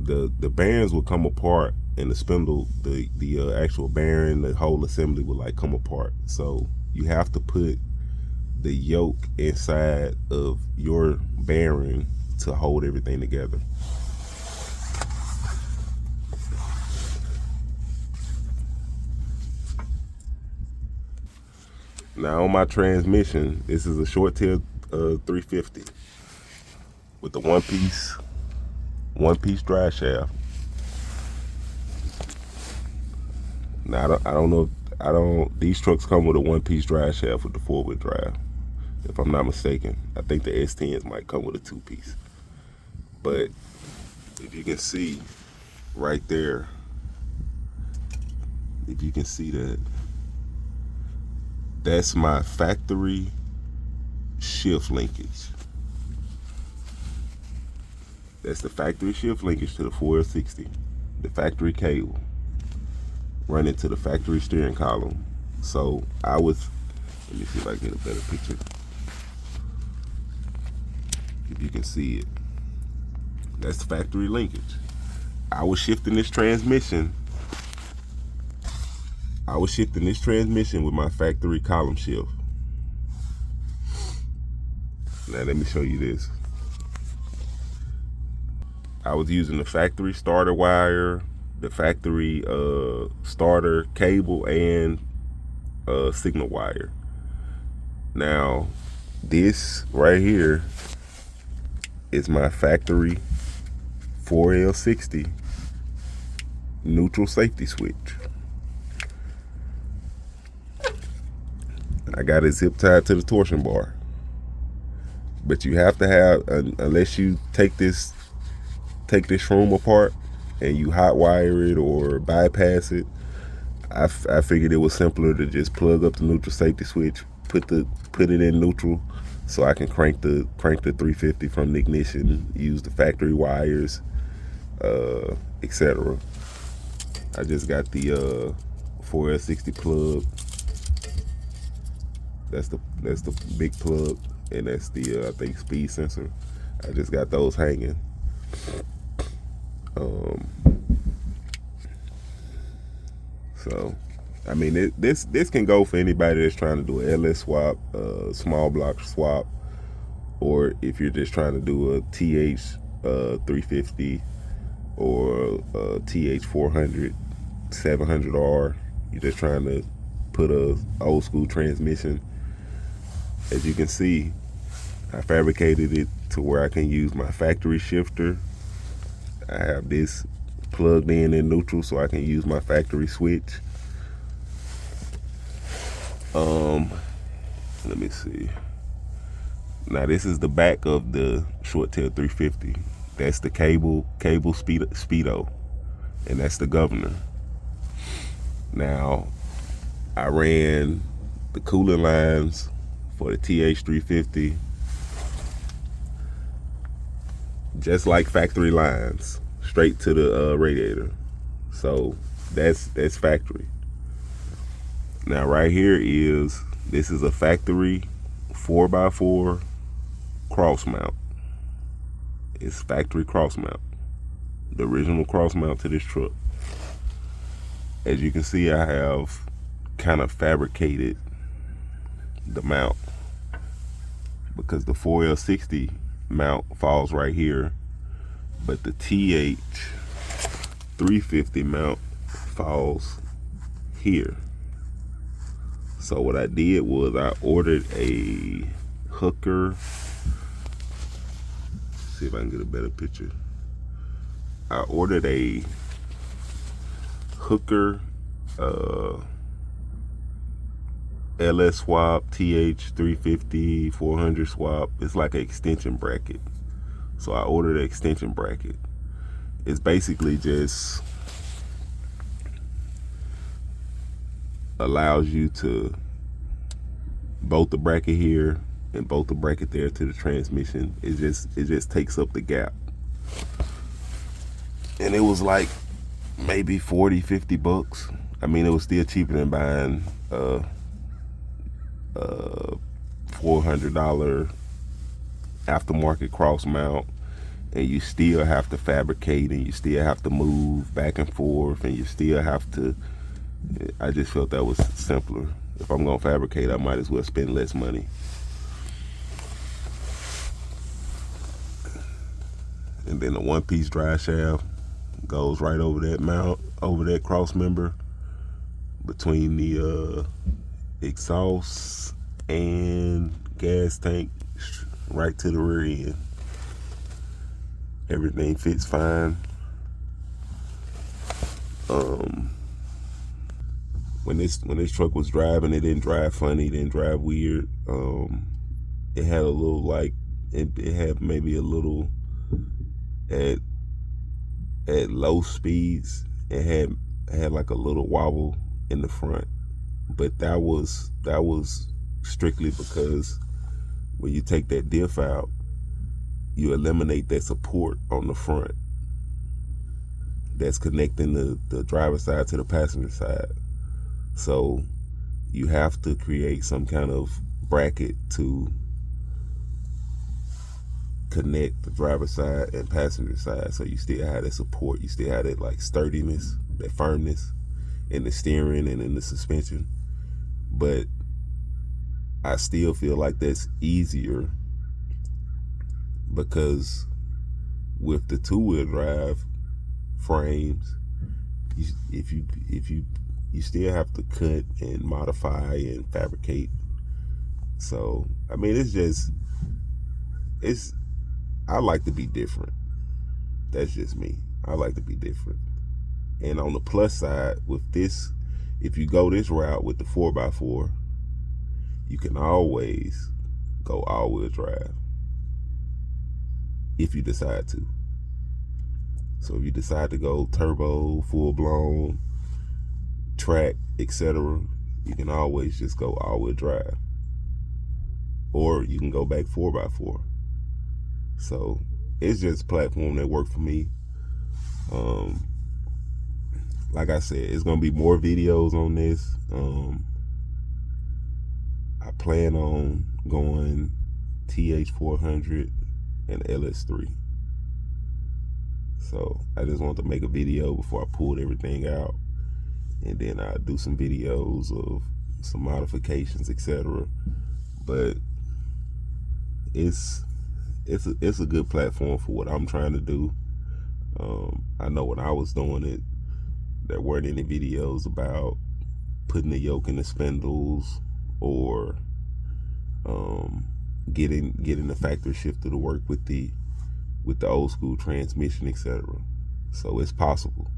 the bearings will come apart, and the spindle, the actual bearing, the whole assembly will like come apart. So you have to put the yoke inside of your bearing to hold everything together. Now on my transmission, this is a short tail 350 with the one piece drive shaft. Now I don't know if these trucks come with a one piece drive shaft with the 4-wheel drive, if I'm not mistaken. I think the S10s might come with a 2-piece. But if you can see right there, if you can see that, that's my factory shift linkage. That's the factory shift linkage to the 4L60, the factory cable running to the factory steering column. So let me see if I can get a better picture. If you can see it, that's the factory linkage. I was shifting this transmission with my factory column shift. Now let me show you this. I was using the factory starter wire, the factory starter cable, and signal wire. Now this right here is my factory 4L60 neutral safety switch. I got it zip tied to the torsion bar. But you have to have, unless you take this room apart and you hot wire it or bypass it, I figured it was simpler to just plug up the neutral safety switch, put it in neutral, so I can crank the 350 from the ignition, use the factory wires, etc. I just got the 4L60 plug. That's the big plug, and that's the I think speed sensor. I just got those hanging. So I mean, this can go for anybody that's trying to do an LS swap, small block swap, or if you're just trying to do a TH 350 or a TH 400 700R. You're just trying to put a old school transmission. As you can see, I fabricated it to where I can use my factory shifter. I have this plugged in neutral so I can use my factory switch. Let me see. Now this is the back of the short tail 350. That's the cable speedo, and that's the governor. Now I ran the cooling lines for the TH350 just like factory lines, straight to the radiator. So that's factory. Now right here this is a factory 4x4 cross mount. It's factory cross mount, the original cross mount to this truck. As you can see, I have kind of fabricated the mount because the 4L60 mount falls right here, but the TH350 mount falls here. So what I did was I ordered a hooker. See if I can get a better picture. I ordered a hooker LS swap, TH350 400 swap. It's like an extension bracket. So I ordered an extension bracket. It's basically just allows you to bolt the bracket here and bolt the bracket there to the transmission. It just takes up the gap. And it was like maybe 40-50 bucks. I mean, it was still cheaper than buying $400 aftermarket cross mount and you still have to fabricate, and you still have to move back and forth, and you still have to. I just felt that was simpler. If I'm gonna fabricate, I might as well spend less money. And then the one-piece drive shaft goes right over that mount, over that cross member between the exhaust and gas tank, right to the rear end. Everything fits fine. When this truck was driving, it didn't drive funny, it didn't drive weird. It had a little like it had maybe a little at low speeds. It had like a little wobble in the front, but that was strictly because when you take that diff out, you eliminate that support on the front that's connecting the driver's side to the passenger side. So you have to create some kind of bracket to connect the driver's side and passenger side, so you still have that support, you still have that like sturdiness, that firmness in the steering and in the suspension. But I still feel like that's easier because with the two-wheel drive frames, you still have to cut and modify and fabricate. So I mean, I like to be different. That's just me. I like to be different. And on the plus side with this, if you go this route with the 4x4, you can always go all-wheel drive if you decide to. So if you decide to go turbo, full-blown, track, etc., you can always just go all-wheel drive. Or you can go back 4x4. So it's just a platform that worked for me. Like I said, it's gonna be more videos on this. I plan on going TH400 and LS3. So I just wanted to make a video before I pulled everything out, and then I'll do some videos of some modifications, etc. But it's a good platform for what I'm trying to do. I know when I was doing it, there weren't any videos about putting the yoke in the spindles or getting the factory shifter to work with the old school transmission, etc. So it's possible.